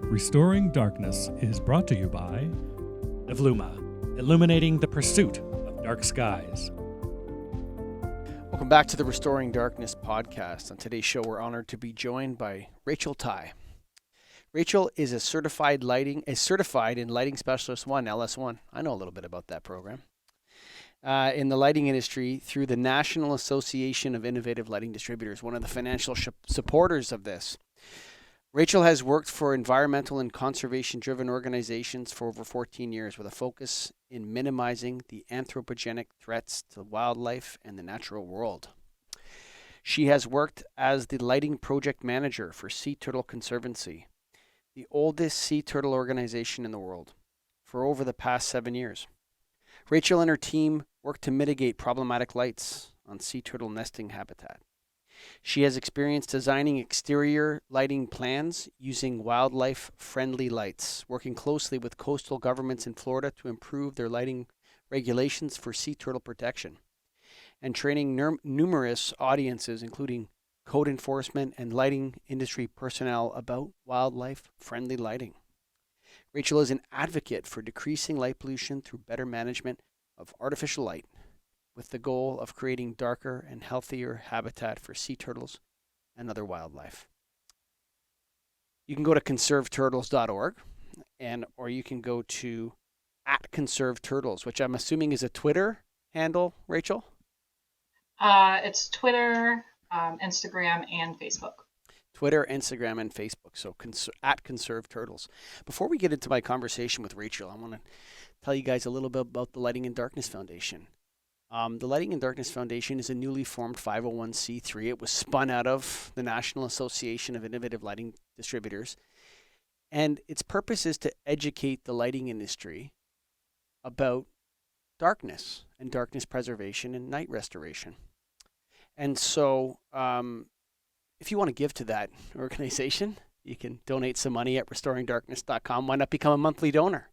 Restoring Darkness is brought to you by Evluma, illuminating the pursuit of dark skies. Welcome back to the Restoring Darkness podcast. On today's show, we're honored to be joined by Rachel Tighe. Rachel is a certified in Lighting Specialist 1, LS1. I know a little bit about that program. In the lighting industry through the National Association of Innovative Lighting Distributors, one of the financial supporters of this. Rachel has worked for environmental and conservation-driven organizations for over 14 years with a focus in minimizing the anthropogenic threats to wildlife and the natural world. She has worked as the lighting project manager for Sea Turtle Conservancy, the oldest sea turtle organization in the world, for over the past 7 years. Rachel and her team work to mitigate problematic lights on sea turtle nesting habitat. She has experience designing exterior lighting plans using wildlife-friendly lights, working closely with coastal governments in Florida to improve their lighting regulations for sea turtle protection, and training numerous audiences, including code enforcement and lighting industry personnel, about wildlife-friendly lighting. Rachel is an advocate for decreasing light pollution through better management of artificial light, with the goal of creating darker and healthier habitat for sea turtles and other wildlife. You can go to conserveturtles.org, or you can go to @conserveturtles, which I'm assuming is a Twitter handle, Rachel? It's Twitter, Instagram, and Facebook. Twitter, Instagram, and Facebook. So @conserveturtles. Before we get into my conversation with Rachel, I want to tell you guys a little bit about the Lighting and Darkness Foundation. The Lighting and Darkness Foundation is a newly formed 501c3. It was spun out of the National Association of Innovative Lighting Distributors. And its purpose is to educate the lighting industry about darkness and darkness preservation and night restoration. And so if you want to give to that organization, you can donate some money at restoringdarkness.com. Why not become a monthly donor?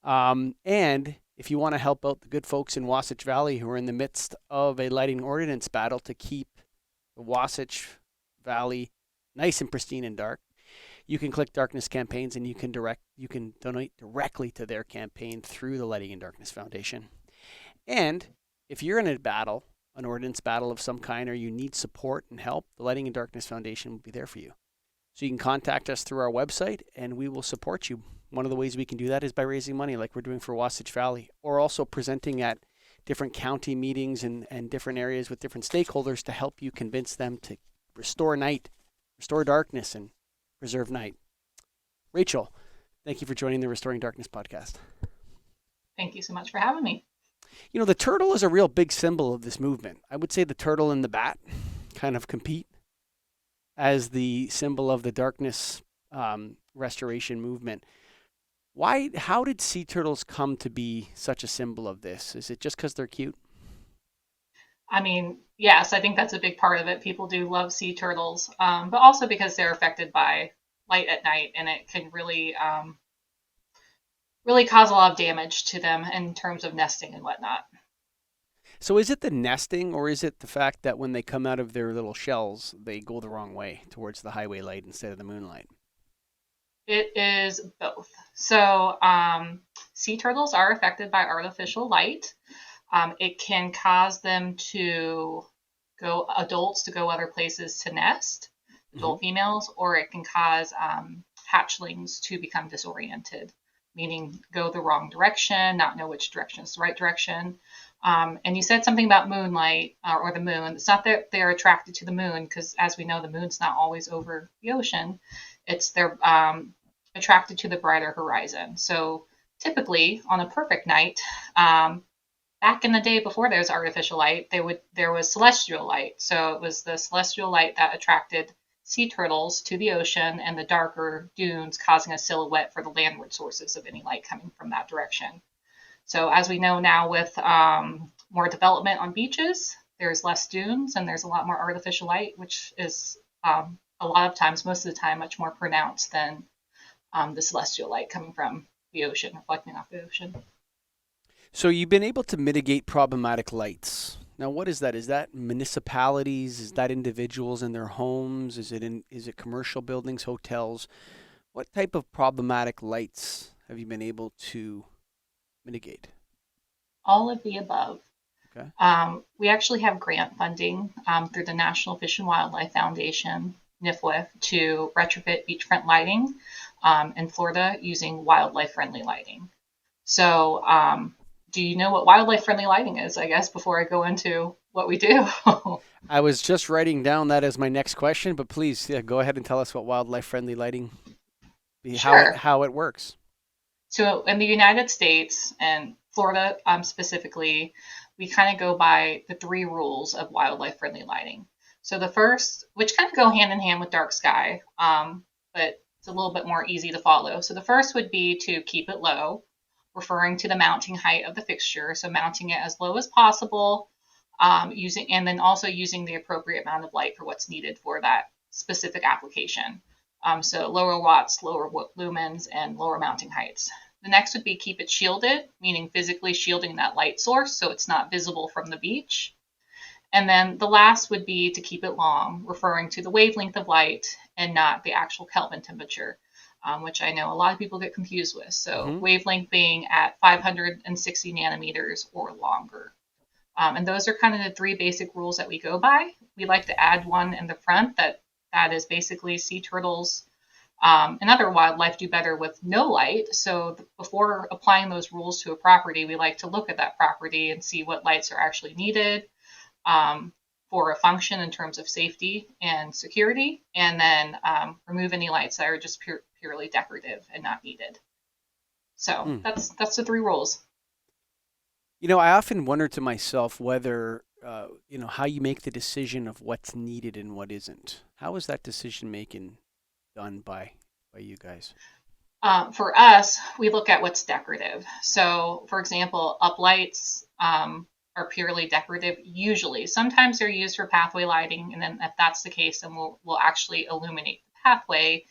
And if you want to help out the good folks in Wasatch Valley who are in the midst of a lighting ordinance battle to keep the Wasatch Valley nice and pristine and dark, you can click Darkness Campaigns and you can donate directly to their campaign through the Lighting and Darkness Foundation. And if you're in a battle, an ordinance battle of some kind, or you need support and help, the Lighting and Darkness Foundation will be there for you. So you can contact us through our website and we will support you. One of the ways we can do that is by raising money like we're doing for Wasatch Valley, or also presenting at different county meetings and different areas with different stakeholders to help you convince them to restore night, restore darkness, and preserve night. Rachel, thank you for joining the Restoring Darkness podcast. Thank you so much for having me. You know, the turtle is a real big symbol of this movement. I would say the turtle and the bat kind of compete as the symbol of the darkness restoration movement. How did sea turtles come to be such a symbol of this? Is it just because they're cute? I mean, yes, I think that's a big part of it. People do love sea turtles, but also because they're affected by light at night, and it can really cause a lot of damage to them in terms of nesting and whatnot. So is it the nesting, or is it the fact that when they come out of their little shells, they go the wrong way towards the highway light instead of the moonlight? It is both. So sea turtles are affected by artificial light. It can cause them adults to go other places to nest, adult females, or it can cause hatchlings to become disoriented, meaning go the wrong direction, not know which direction is the right direction. And you said something about moonlight or the moon. It's not that they're attracted to the moon, because as we know, the moon's not always over the ocean. It's they're attracted to the brighter horizon. So typically on a perfect night, back in the day before there was artificial light, there was celestial light. So it was the celestial light that attracted sea turtles to the ocean and the darker dunes, causing a silhouette for the landward sources of any light coming from that direction. So as we know now, with more development on beaches, there's less dunes and there's a lot more artificial light, which is a lot of times, most of the time, much more pronounced than the celestial light coming from the ocean, reflecting off the ocean. So you've been able to mitigate problematic lights. Now, what is that? Is that municipalities? Is that individuals in their homes? Is it commercial buildings, hotels? What type of problematic lights have you been able to mitigate? All of the above. Okay. We actually have grant funding through the National Fish and Wildlife Foundation, NIFWF, to retrofit beachfront lighting in Florida using wildlife-friendly lighting. So, do you know what wildlife-friendly lighting is, I guess, before I go into what we do? I was just writing down that as my next question, but please, go ahead and tell us what wildlife-friendly lighting, Sure. how it works. So in the United States and Florida specifically, we kind of go by the three rules of wildlife friendly lighting. So the first, which kind of go hand in hand with dark sky, but it's a little bit more easy to follow. So the first would be to keep it low, referring to the mounting height of the fixture. So mounting it as low as possible, using and then also using the appropriate amount of light for what's needed for that specific application. So lower watts, lower lumens, and lower mounting heights. The next would be keep it shielded, meaning physically shielding that light source so it's not visible from the beach. And then the last would be to keep it long, referring to the wavelength of light and not the actual Kelvin temperature, which I know a lot of people get confused with. So wavelength being at 560 nanometers or longer. And those are kind of the three basic rules that we go by. We like to add one in the front that is basically sea turtles and other wildlife do better with no light. So before applying those rules to a property, we like to look at that property and see what lights are actually needed for a function in terms of safety and security, and then remove any lights that are just purely decorative and not needed. So that's the three rules. I often wonder to myself whether how you make the decision of what's needed and what isn't. How is that decision making done by you guys? For us, we look at what's decorative. So, for example, uplights are purely decorative usually. Sometimes they're used for pathway lighting, and then if that's the case, then we'll actually illuminate the pathway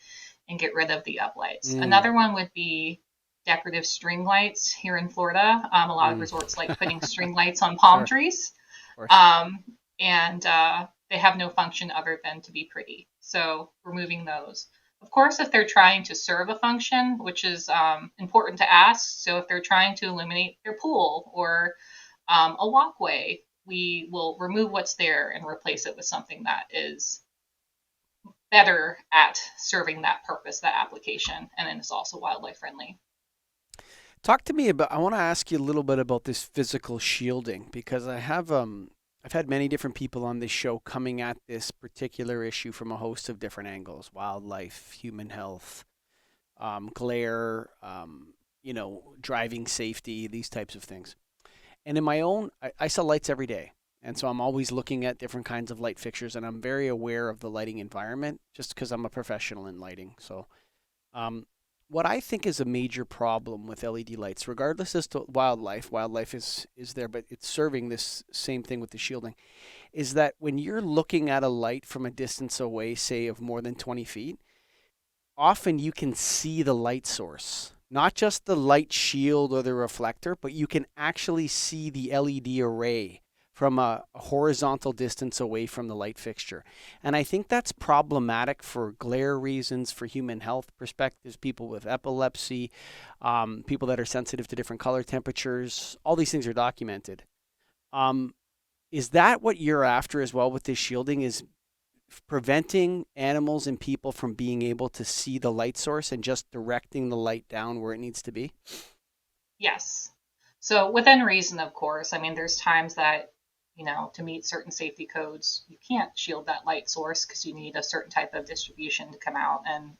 and get rid of the uplights. Another one would be decorative string lights here in Florida. A lot of resorts like putting string lights on palm trees. And they have no function other than to be pretty. So removing those. Of course, if they're trying to serve a function, which is important to ask, so if they're trying to illuminate their pool or a walkway, we will remove what's there and replace it with something that is better at serving that purpose, that application, and then it's also wildlife friendly. Talk to me about, I want to ask you a little bit about this physical shielding, because I've had many different people on this show coming at this particular issue from a host of different angles: wildlife, human health, glare, driving safety, these types of things. And in my own, I sell lights every day. And so I'm always looking at different kinds of light fixtures, and I'm very aware of the lighting environment just because I'm a professional in lighting. So what I think is a major problem with LED lights, regardless as to wildlife is there, but it's serving this same thing with the shielding, is that when you're looking at a light from a distance away, say of more than 20 feet, often you can see the light source. Not just the light shield or the reflector, but you can actually see the LED array from a horizontal distance away from the light fixture. And I think that's problematic for glare reasons, for human health perspectives, people with epilepsy, people that are sensitive to different color temperatures. All these things are documented. Is that what you're after as well with this shielding, is preventing animals and people from being able to see the light source and just directing the light down where it needs to be? Yes. So within reason, of course. I mean, there's times that, to meet certain safety codes, you can't shield that light source because you need a certain type of distribution to come out, and,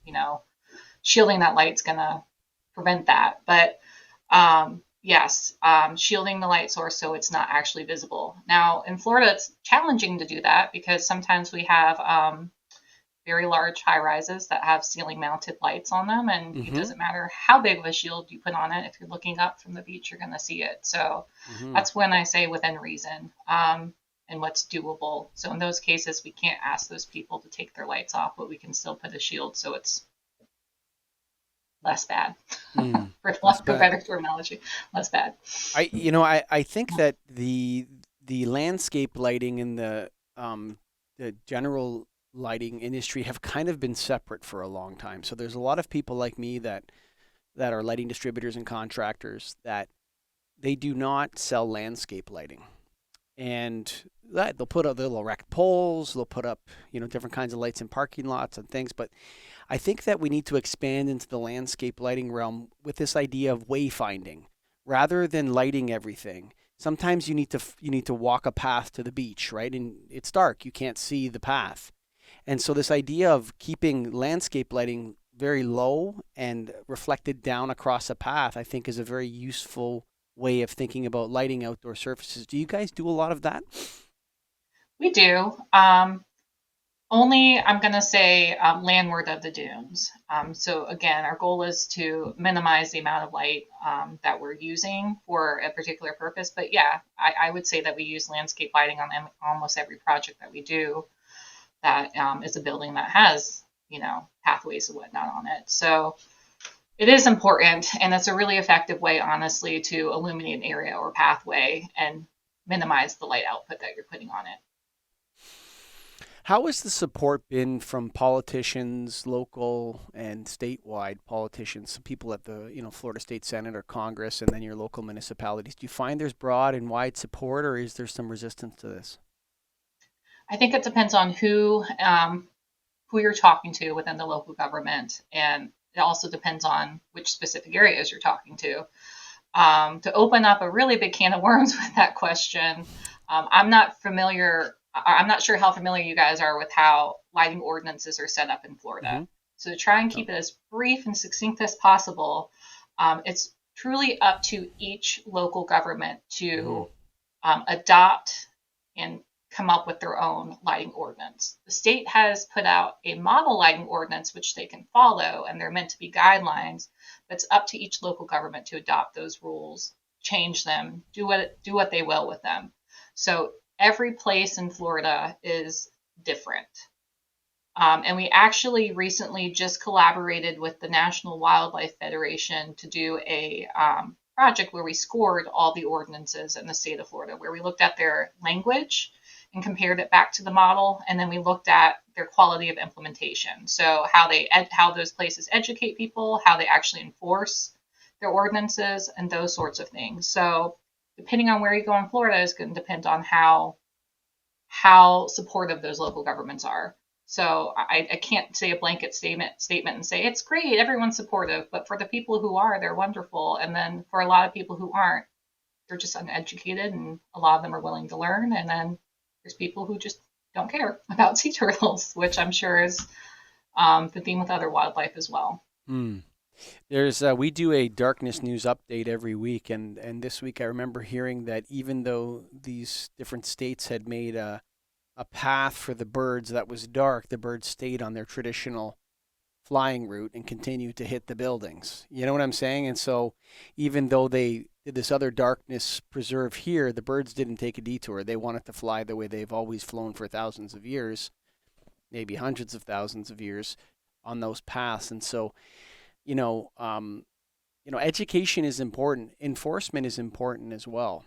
shielding that light's going to prevent that. But yes, shielding the light source so it's not actually visible. Now, in Florida, it's challenging to do that because sometimes we have very large high rises that have ceiling mounted lights on them, and it doesn't matter how big of a shield you put on it. If you're looking up from the beach, you're going to see it. So that's when I say within reason and what's doable. So in those cases, we can't ask those people to take their lights off, but we can still put a shield so it's less bad. For lack of a better terminology, less bad. I think that the landscape lighting and the general lighting industry have kind of been separate for a long time. So there's a lot of people like me that are lighting distributors and contractors that they do not sell landscape lighting. And they'll erect poles, they'll put up, different kinds of lights in parking lots and things. But I think that we need to expand into the landscape lighting realm with this idea of wayfinding rather than lighting everything. Sometimes you need to walk a path to the beach, right? And it's dark, you can't see the path. And so this idea of keeping landscape lighting very low and reflected down across a path, I think, is a very useful way of thinking about lighting outdoor surfaces. Do you guys do a lot of that? We do. Only, I'm going to say, landward of the dunes. So again, our goal is to minimize the amount of light that we're using for a particular purpose. But yeah, I would say that we use landscape lighting on almost every project that we do that is a building that has, pathways and whatnot on it. So it is important, and it's a really effective way, honestly, to illuminate an area or pathway and minimize the light output that you're putting on it. How has the support been from politicians, local and statewide politicians, people at the Florida State Senate or Congress, and then your local municipalities? Do you find there's broad and wide support, or is there some resistance to this? I think it depends on who you're talking to within the local government, and it also depends on which specific areas you're talking to. To open up a really big can of worms with that question, I'm not sure how familiar you guys are with how lighting ordinances are set up in Florida. Mm-hmm. So to try and keep it as brief and succinct as possible, it's truly up to each local government to adopt and come up with their own lighting ordinance. The state has put out a model lighting ordinance which they can follow, and they're meant to be guidelines, but it's up to each local government to adopt those rules, change them, do what they will with them. So every place in Florida is different. And we actually recently just collaborated with the National Wildlife Federation to do a project where we scored all the ordinances in the state of Florida, where we looked at their language and compared it back to the model, and then we looked at their quality of implementation. So how those places educate people, how they actually enforce their ordinances, and those sorts of things. So depending on where you go in Florida is going to depend on how supportive those local governments are. So I can't say a blanket statement and say it's great, everyone's supportive, but for the people who are, they're wonderful. And then for a lot of people who aren't, they're just uneducated, and a lot of them are willing to learn. And then there's people who just don't care about sea turtles, which I'm sure is the theme with other wildlife as well. We do a darkness news update every week, and this week I remember hearing that even though these different states had made a path for the birds that was dark, the birds stayed on their traditional flying route and continued to hit the buildings. You know what I'm saying? And so even though they did this other darkness preserve here, the birds didn't take a detour. They wanted to fly the way they've always flown for thousands of years, maybe hundreds of thousands of years on those paths. And so education is important. Enforcement is important as well.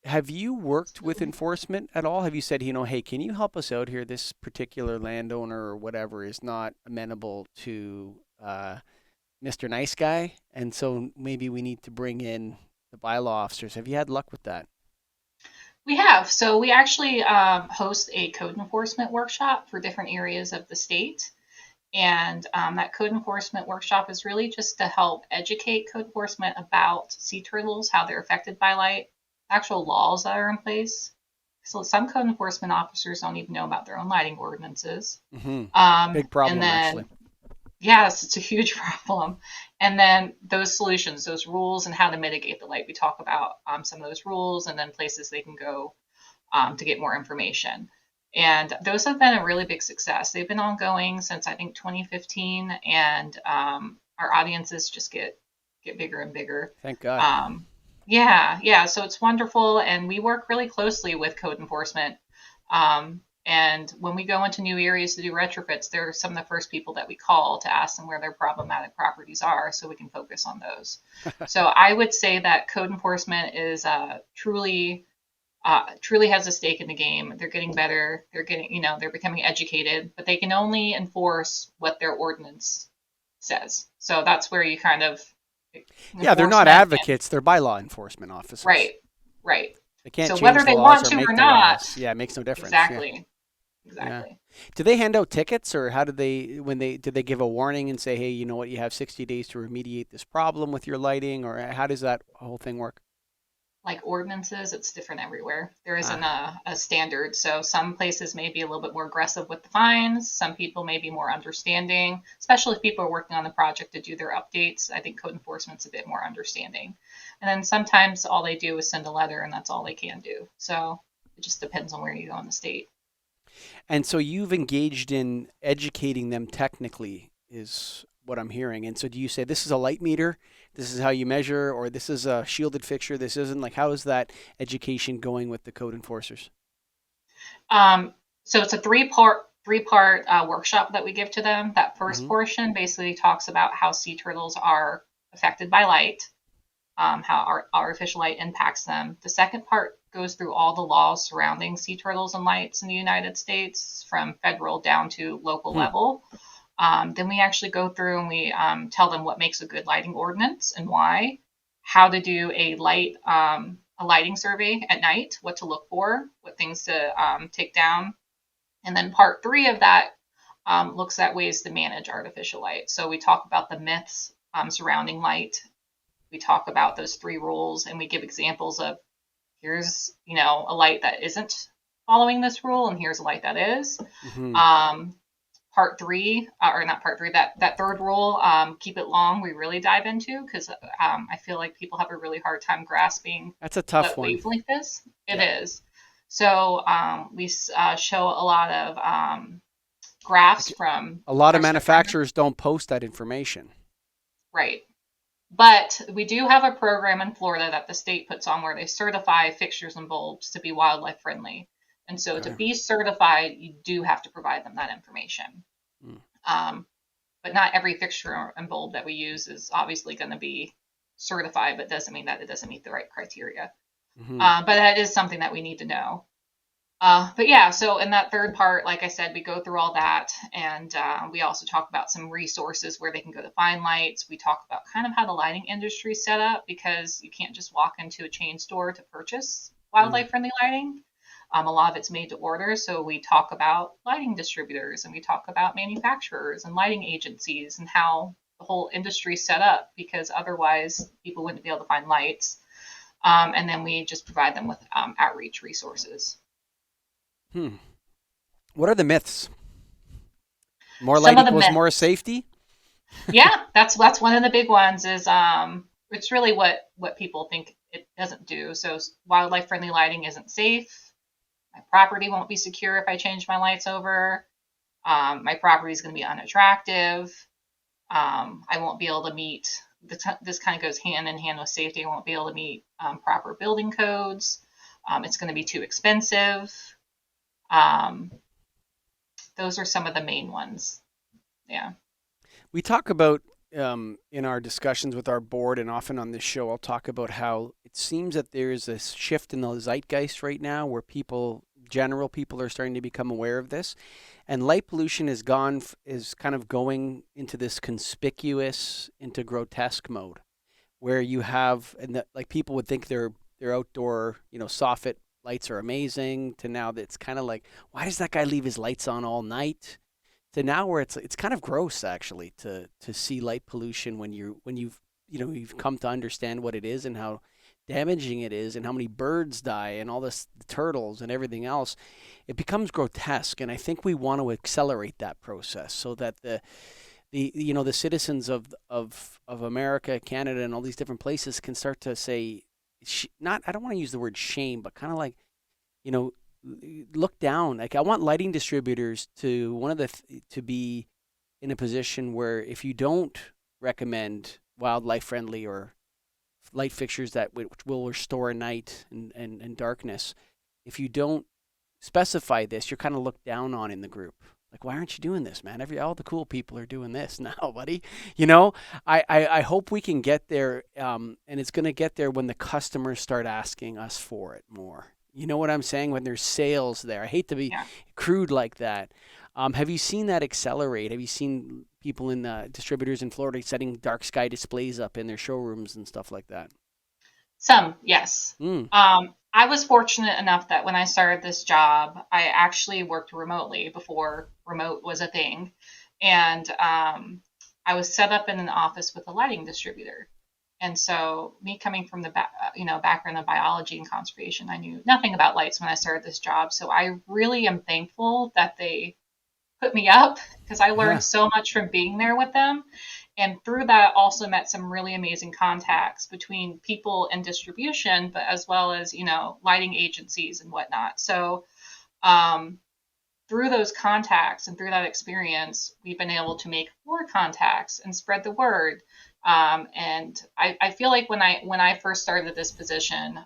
Have you worked with enforcement at all? Have you said, hey, can you help us out here? This particular landowner or whatever is not amenable to Mr. Nice Guy, and so maybe we need to bring in the bylaw officers. Have you had luck with that? We have. So we actually host a code enforcement workshop for different areas of the state. And that code enforcement workshop is really just to help educate code enforcement about sea turtles, how they're affected by light, actual laws that are in place. So some code enforcement officers don't even know about their own lighting ordinances. Mm-hmm. Big problem, and then, actually. Yes, it's a huge problem. And then those solutions, those rules, and how to mitigate the light. We talk about some of those rules, and then places they can go to get more information. And those have been a really big success. They've been ongoing since, I think, 2015, and our audiences just get bigger and bigger. Thank God. Yeah. So it's wonderful, and we work really closely with code enforcement. And when we go into new areas to do retrofits, they're some of the first people that we call to ask them where their problematic properties are, so we can focus on those. So I would say that code enforcement is truly truly has a stake in the game. They're getting better. They're getting, they're becoming educated, but they can only enforce what their ordinance says. So that's where you kind of Yeah, they're not advocates. They're bylaw enforcement officers. Right. They can't So change whether the they laws want or to make or the not, laws. Yeah, it makes no difference. exactly. Yeah. Do they hand out tickets, or how do they did they give a warning and say, hey, you know what, you have 60 days to remediate this problem with your lighting, or how does that whole thing work? Like ordinances, it's different everywhere. There isn't a standard. So some places may be a little bit more aggressive with the fines. Some people may be more understanding, especially if people are working on the project to do their updates. I think code enforcement's a bit more understanding. And then sometimes all they do is send a letter, and that's all they can do. So it just depends on where you go in the state. And so you've engaged in educating them technically, is what I'm hearing. And so do you say this is a light meter, this is how you measure, or this is a shielded fixture, this isn't? Like, how is that education going with the code enforcers? So it's a three-part workshop that we give to them. That first portion basically talks about how sea turtles are affected by light, how our artificial light impacts them. The second part goes through all the laws surrounding sea turtles and lights in the United States, from federal down to local level. Then we actually go through and we tell them what makes a good lighting ordinance and why, how to do a lighting survey at night, what to look for, what things to take down. And then part 3 of that looks at ways to manage artificial light. So we talk about the myths surrounding light. We talk about those 3 rules, and we give examples of, here's, a light that isn't following this rule, and here's a light that is. Part 3, or not part 3, that third rule, keep it long, we really dive into, because I feel like people have a really hard time grasping. That's a tough what one. Wavelength is. It is. So we show a lot of graphs from. A lot of manufacturers don't post that information. Right. But we do have a program in Florida that the state puts on where they certify fixtures and bulbs to be wildlife friendly. And so to be certified, you do have to provide them that information. But not every fixture and bulb that we use is obviously going to be certified, but doesn't mean that it doesn't meet the right criteria. But that is something that we need to know. But yeah, so in that third part, like I said, we go through all that, and we also talk about some resources where they can go to find lights. We talk about kind of how the lighting industry is set up, because you can't just walk into a chain store to purchase wildlife-friendly lighting. A lot of it's made to order, so we talk about lighting distributors, and we talk about manufacturers and lighting agencies and how the whole industry is set up, because otherwise people wouldn't be able to find lights. And then we just provide them with outreach resources. What are the myths? More light equals more safety? Yeah, that's one of the big ones. Is it's really what people think it doesn't do. So wildlife friendly lighting isn't safe. My property won't be secure if I change my lights over. My property is going to be unattractive. I won't be able to meet. This kind of goes hand in hand with safety. I won't be able to meet proper building codes. It's going to be too expensive. Those are some of the main ones. Yeah. We talk about in our discussions with our board, and often on this show, I'll talk about how it seems that there is a shift in the zeitgeist right now where general people are starting to become aware of this. And light pollution is kind of going into this conspicuous into grotesque mode, where you have, like people would think their outdoor, soffit lights are amazing, to now that it's kind of like, why does that guy leave his lights on all night? To now where it's kind of gross actually to see light pollution when you've come to understand what it is and how damaging it is and how many birds die and all this, the turtles and everything else. It becomes grotesque, and I think we want to accelerate that process so that the citizens of America, Canada, and all these different places can start to say, I don't want to use the word shame, but kind of like, look down. Like, I want lighting distributors to be in a position where if you don't recommend wildlife friendly or light fixtures that which will restore night and darkness, if you don't specify this, you're kind of looked down on in the group. Like, why aren't you doing this, man? All the cool people are doing this now, buddy. I hope we can get there, and it's going to get there when the customers start asking us for it more. You know what I'm saying? When there's sales there. I hate to be Yeah. crude like that. Have you seen that accelerate? Have you seen people in distributors in Florida setting dark sky displays up in their showrooms and stuff like that? Some, yes. Mm. I was fortunate enough that when I started this job, I actually worked remotely before remote was a thing. And I was set up in an office with a lighting distributor. And so, me coming from the background of biology and conservation, I knew nothing about lights when I started this job. So I really am thankful that they put me up because I Yeah, learned so much from being there with them. And through that, also met some really amazing contacts between people in distribution, but as well as, lighting agencies and whatnot. So, um, through those contacts and through that experience, we've been able to make more contacts and spread the word. And I feel like when I first started this position,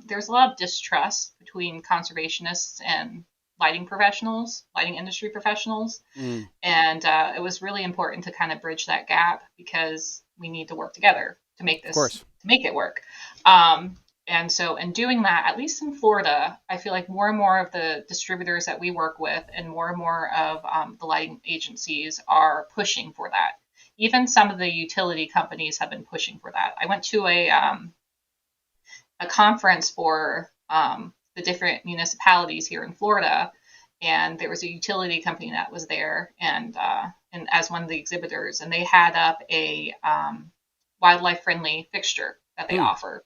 there's a lot of distrust between conservationists and lighting industry professionals, mm, and it was really important to kind of bridge that gap because we need to work together to make of this course. to make it work. And so, in doing that, at least in Florida, I feel like more and more of the distributors that we work with and more of the lighting agencies are pushing for that. Even some of the utility companies have been pushing for that. I went to a conference for the different municipalities here in Florida, and there was a utility company that was there, and as one of the exhibitors, and they had up a wildlife friendly fixture that they Mm, offer.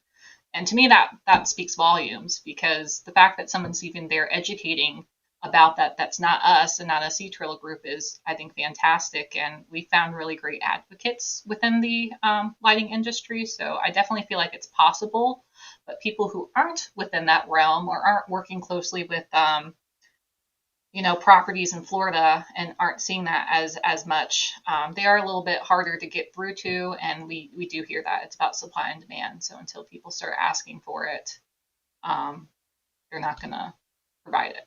And to me, that speaks volumes because the fact that someone's even there educating about that's not us and not a Sea Turtle group is, I think, fantastic. And we found really great advocates within the lighting industry. So I definitely feel like it's possible. But people who aren't within that realm or aren't working closely with properties in Florida and aren't seeing that as much. They are a little bit harder to get through to, and we do hear that it's about supply and demand. So until people start asking for it, they're not going to provide it.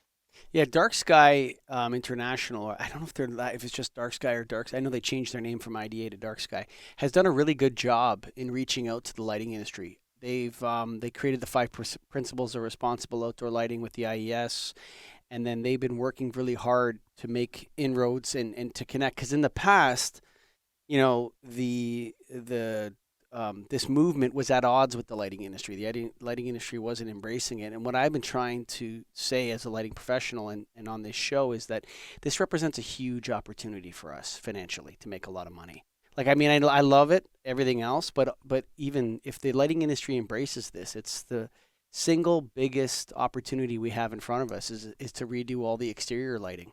yeah, Dark Sky International. I don't know if it's just Dark Sky or Dark Sky. I know they changed their name from IDA to Dark Sky. Has done a really good job in reaching out to the lighting industry. They created the five principles of responsible outdoor lighting with the IES, and then they've been working really hard to make inroads and to connect. Because in the past, the this movement was at odds with the lighting industry. The lighting industry wasn't embracing it. And what I've been trying to say as a lighting professional and on this show is that this represents a huge opportunity for us financially to make a lot of money. Like, I mean, I love it, everything else, but even if the lighting industry embraces this, it's the single biggest opportunity we have in front of us is to redo all the exterior lighting.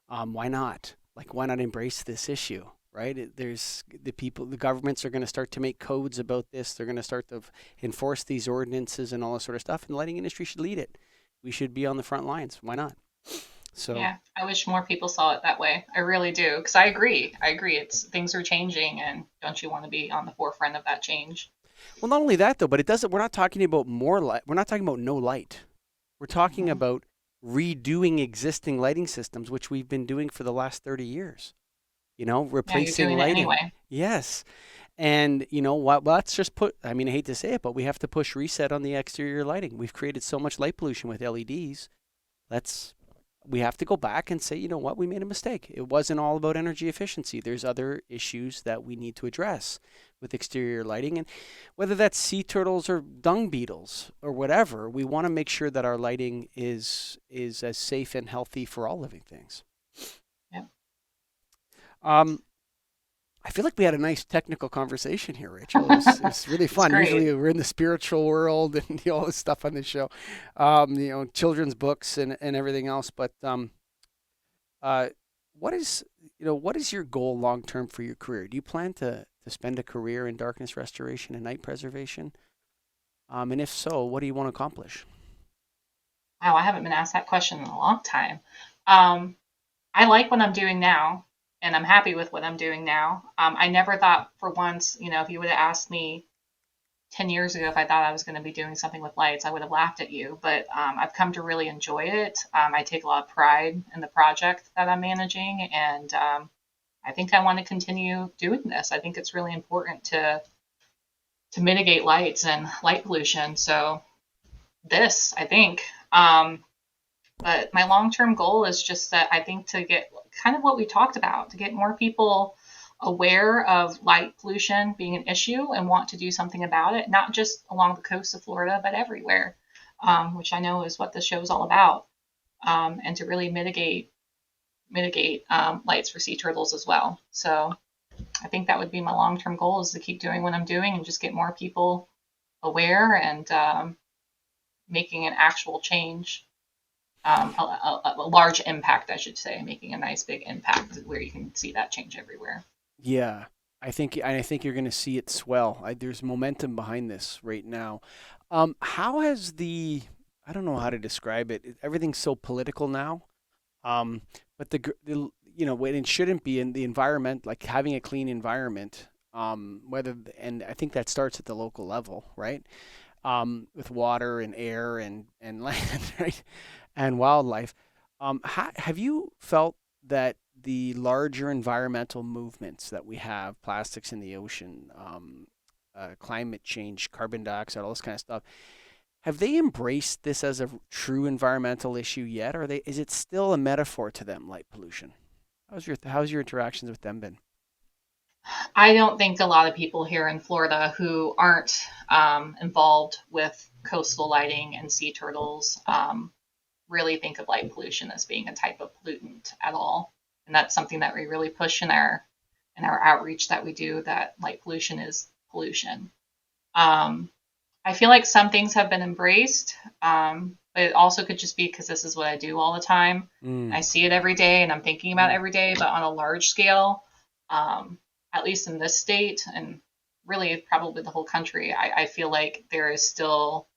Why not? Like, why not embrace this issue? Right? There's the governments are going to start to make codes about this. They're going to start to enforce these ordinances and all this sort of stuff. And the lighting industry should lead it. We should be on the front lines. Why not? So, Yeah, I wish more people saw it that way. I really do, because I agree. I agree. It's things are changing, and don't you want to be on the forefront of that change? well, not only that though, but it doesn't. We're not talking about more light. We're not talking about no light. We're talking Hmm. about redoing existing lighting systems, which we've been doing for the last 30 years. Yeah, you're Replacing doing it lighting. anyway. Yes. And you know what? Let's just I mean, I hate to say it, but we have to push reset on the exterior lighting. We've created so much light pollution with LEDs. Let's, we have to go back and say, you know what? We made a mistake. It wasn't all about energy efficiency. There's other issues that we need to address with exterior lighting. And whether that's sea turtles or dung beetles or whatever, we want to make sure that our lighting is as safe and healthy for all living things. Yeah, Um, I feel like we had a nice technical conversation here, Rachel. It was really it's fun. great. Usually we're in the spiritual world and all this stuff on this show, children's books and everything else. But uh, what is what is your goal long term for your career? Do you plan to spend a career in darkness restoration and night preservation? And if so, what do you want to accomplish? Wow, I haven't been asked that question in a long time. Um, I like what I'm doing now, and I'm happy with what I'm doing now. I never thought for once, if you would have asked me 10 years ago if I thought I was going to be doing something with lights, I would have laughed at you. But I've come to really enjoy it. I take a lot of pride in the project that I'm managing, and I think I want to continue doing this. I think it's really important to mitigate lights and light pollution. So this, I think, But my long-term goal is just that I think to get kind of what we talked about, to get more people aware of light pollution being an issue and want to do something about it, not just along the coast of Florida, but everywhere, which I know is what the show is all about, and to really mitigate lights for sea turtles as well. So I think that would be my long-term goal, is to keep doing what I'm doing and just get more people aware and making an actual change, a large impact, I should say, making a nice big impact where you can see that change everywhere. Yeah, I think you're going to see it swell. There's momentum behind this right now. How has I don't know how to describe it. Everything's so political now. But when it shouldn't be in the environment, like having a clean environment, and I think that starts at the local level, right? With water and air and land, right? And wildlife. Have you felt that the larger environmental movements that we have, plastics in the ocean, climate change, carbon dioxide, all this kind of stuff, have they embraced this as a true environmental issue yet, or is it still a metaphor to them, light pollution? How's your interactions with them been? I don't think a lot of people here in Florida who aren't involved with coastal lighting and sea turtles really think of light pollution as being a type of pollutant at all. And that's something that we really push in our outreach that we do, that light pollution is pollution. I feel like some things have been embraced, but it also could just be because this is what I do all the time. I see it every day and I'm thinking about it every day, but on a large scale, at least in this state and really probably the whole country, I feel like there is still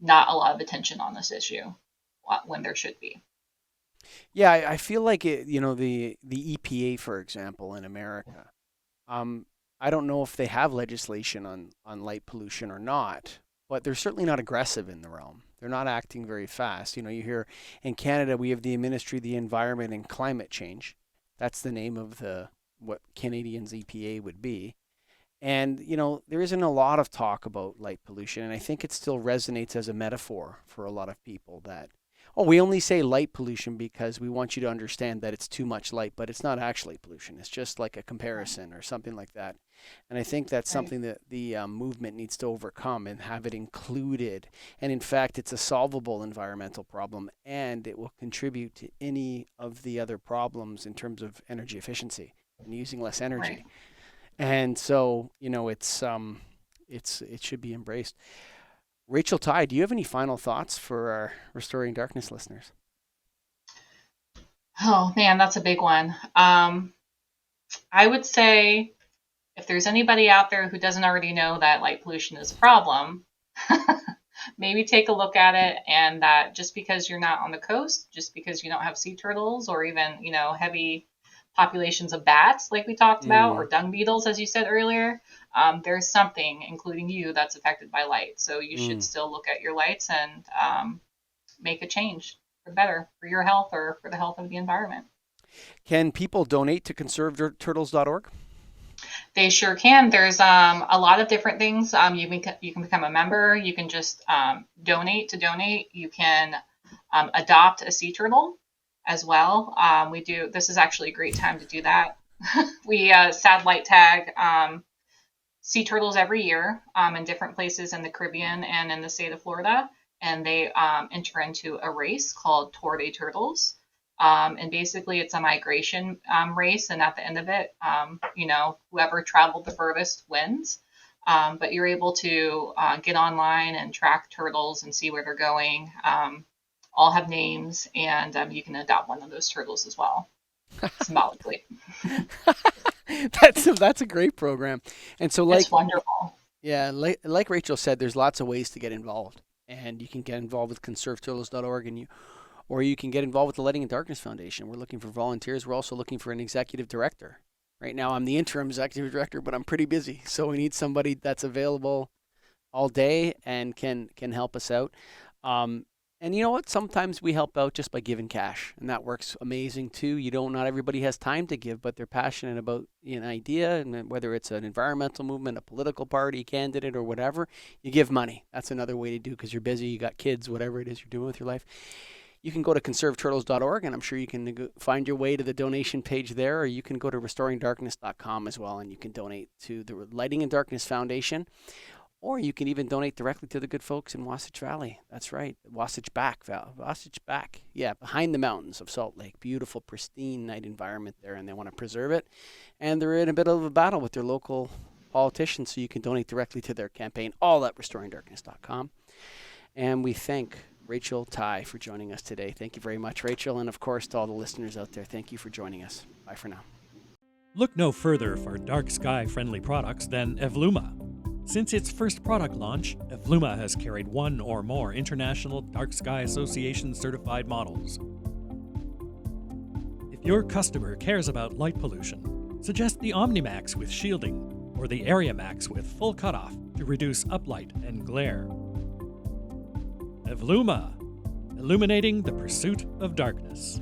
not a lot of attention on this issue when there should be. Yeah, I feel like the EPA, for example, in America. I don't know if they have legislation on light pollution or not, but they're certainly not aggressive in the realm. They're not acting very fast. You hear in Canada we have the Ministry of the Environment and Climate Change. That's the name of what Canadians' EPA would be. And there isn't a lot of talk about light pollution, and I think it still resonates as a metaphor for a lot of people that, we only say light pollution because we want you to understand that it's too much light, but it's not actually pollution. It's just like a comparison or something like that. And I think that's something that the movement needs to overcome and have it included. And in fact, it's a solvable environmental problem, and it will contribute to any of the other problems in terms of energy efficiency and using less energy. Right. And so, it should be embraced. Rachel Tighe, do you have any final thoughts for our Restoring Darkness listeners? Oh man, that's a big one. I would say if there's anybody out there who doesn't already know that light pollution is a problem, maybe take a look at it, and that just because you're not on the coast, just because you don't have sea turtles or even, heavy populations of bats like we talked about, or dung beetles, as you said earlier, there's something, including you, that's affected by light. So you should still look at your lights and make a change for better, for your health or for the health of the environment. Can people donate to conserveturtles.org? They sure can. There's a lot of different things. You can become a member. You can just donate to donate. You can adopt a sea turtle as well. This is actually a great time to do that. We satellite tag sea turtles every year in different places in the Caribbean and in the state of Florida, and they enter into a race called Tour de Turtles. And basically it's a migration race, and at the end of it, whoever traveled the furthest wins. But you're able to get online and track turtles and see where they're going. All have names, and you can adopt one of those turtles as well, symbolically. That's a great program. And so, it's wonderful. Yeah, like Rachel said, there's lots of ways to get involved, and you can get involved with conserveturtles.org, or you can get involved with the Lighting in Darkness Foundation. We're looking for volunteers. We're also looking for an executive director. Right now, I'm the interim executive director, but I'm pretty busy, so we need somebody that's available all day and can help us out. And you know what? Sometimes we help out just by giving cash, and that works amazing too. Not everybody has time to give, but they're passionate about an idea, and whether it's an environmental movement, a political party candidate, or whatever, you give money. That's another way to do, because you're busy, you got kids, whatever it is you're doing with your life. You can go to conserveturtles.org, and I'm sure you can find your way to the donation page there, or you can go to restoringdarkness.com as well, and you can donate to the Lighting in Darkness Foundation. Or you can even donate directly to the good folks in Wasatch Valley. That's right, Wasatch Back. Yeah, behind the mountains of Salt Lake. Beautiful, pristine night environment there, and they want to preserve it. And they're in a bit of a battle with their local politicians, so you can donate directly to their campaign, all at restoringdarkness.com. And we thank Rachel Tighe for joining us today. Thank you very much, Rachel. And of course, to all the listeners out there, thank you for joining us. Bye for now. Look no further for dark sky-friendly products than Evluma. Since its first product launch, Evluma has carried one or more International Dark Sky Association certified models. If your customer cares about light pollution, suggest the OmniMax with shielding or the Area Max with full cutoff to reduce uplight and glare. Evluma, illuminating the pursuit of darkness.